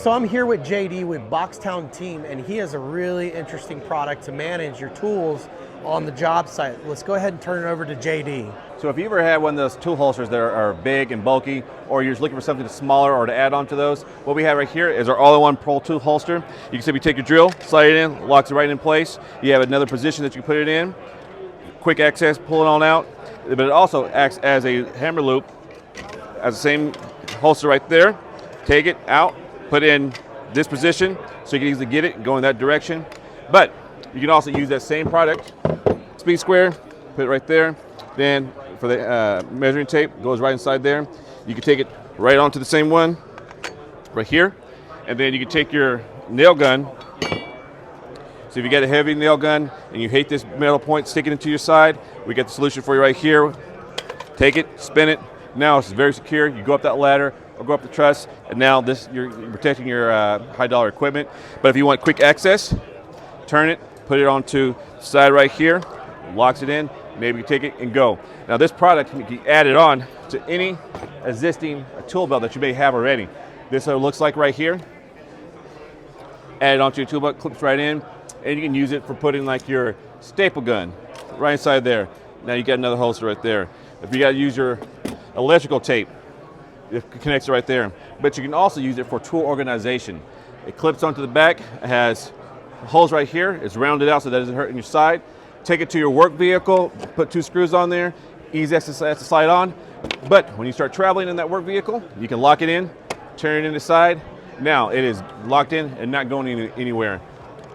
So I'm here with JD with Boxtown team, and he has a really interesting product to manage your tools on the job site. Let's go ahead and turn it over to JD. So if you ever had one of those tool holsters that are big and bulky, or you're just looking for something smaller or to add on to those, what we have right here is our all-in-one Pro tool holster. You can simply take your drill, slide it in, locks it right in place. You have another position that you can put it in. Quick access, pull it on out. But it also acts as a hammer loop, as the same holster right there. Take it out, put it in this position, so you can easily get it and go in that direction. But you can also use that same product, speed square, put it right there. Then for the measuring tape, goes right inside there. You can take it right onto the same one, right here. And then you can take your nail gun. So if you got a heavy nail gun and you hate this metal point sticking into your side, we got the solution for you right here. Take it, spin it. Now it's very secure. You go up that ladder or go up the truss, and now you're protecting your high dollar equipment. But if you want quick access, turn it, put it onto the side right here, locks it in, maybe you take it and go. Now this product can be added on to any existing tool belt that you may have already. This is what it looks like right here. Add it onto your tool belt, clips right in, and you can use it for putting like your staple gun right inside there. Now you got another holster right there. If you got to use your electrical tape, it connects right there. But you can also use it for tool organization. It clips onto the back, it has holes right here, it's rounded out so that it doesn't hurt in your side. Take it to your work vehicle, put 2 screws on there, easy access to slide on. But when you start traveling in that work vehicle, you can lock it in, turn it in the side. Now it is locked in and not going anywhere.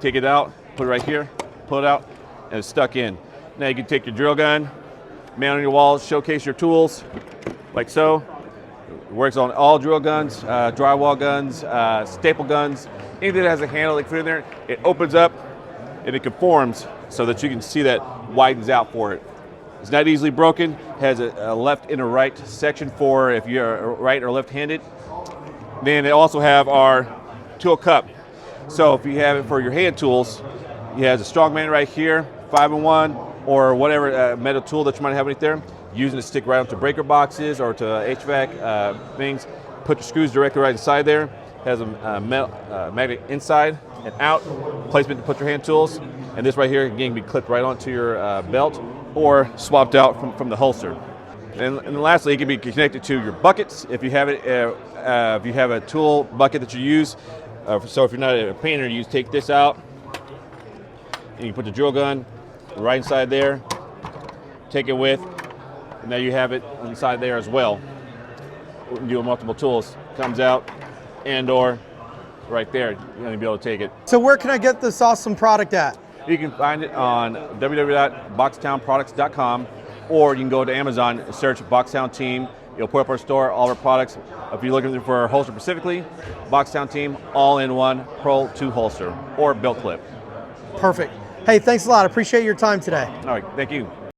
Take it out, put it right here, pull it out, and it's stuck in. Now you can take your drill gun, mount on your walls, showcase your tools, like so. It works on all drill guns, drywall guns, staple guns, anything that has a handle like put in there. It opens up and it conforms so that you can see that widens out for it. It's not easily broken, has a left and a right section for if you're right or left-handed. Then they also have our tool cup. So if you have it for your hand tools, it has a strongman right here, 5-in-1, or whatever metal tool that you might have right there. Using it to stick right onto breaker boxes or to HVAC things. Put your screws directly right inside there. Has a magnet inside and out. Placement to put your hand tools. And this right here, again, can be clipped right onto your belt or swapped out from the holster. And lastly, it can be connected to your buckets if you have it. If you have a tool bucket that you use. So if you're not a painter, you take this out and you put the drill gun right inside there. Take it with, and now you have it inside there as well. Do multiple tools. Comes out and or right there. You're going to be able to take it. So where can I get this awesome product at? You can find it on www.boxtownproducts.com, or you can go to Amazon and search Boxtown Team. You'll put up our store, all our products. If you're looking for a holster specifically, Boxtown Team, all-in-one Pro 2 holster or belt clip. Perfect. Hey, thanks a lot. I appreciate your time today. All right, thank you.